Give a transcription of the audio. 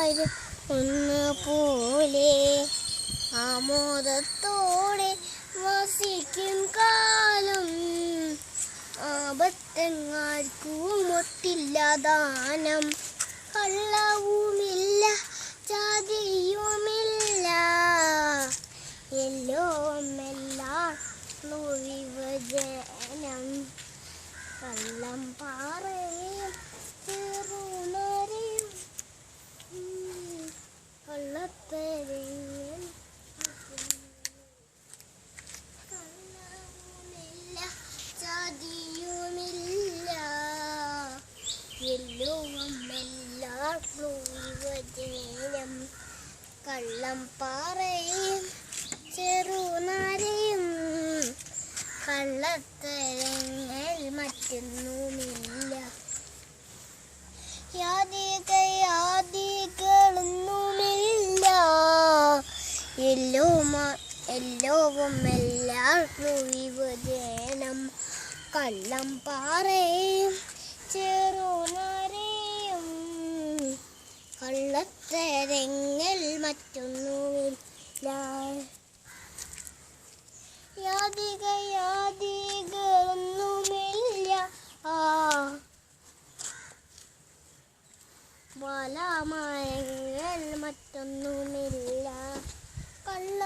എല്ലാരും ഒന്നുപോലെ ആമോദത്തോടെ വസിക്കും കാലം. ആപത്തെങ്ങാർക്കും ഒട്ടില്ല ദാനം. കള്ളവുമില്ല ചതിയുമില്ല. എല്ലാം വിഭജനം. കള്ളം പാറയും ചെറുനരയും കള്ളത്തരയും. കള്ളവുമില്ല ചതിയുമില്ല. എല്ലാം വിഭജനം. കള്ളം പാറയും ചെറുനരയും കള്ളത്തരങ്ങൾ മറ്റൊന്നുമില്ല. യാതികളൊന്നുമില്ല. എല്ലാവും വിഭജനം. കള്ളം പാറയും ചെറുനരയും കള്ളത്തരങ്ങൾ മറ്റൊന്നുമില്ല. യാതികളൊന്നുമില്ല. ബാലമയങ്ങൾ മറ്റൊന്നുമില്ല. കള്ള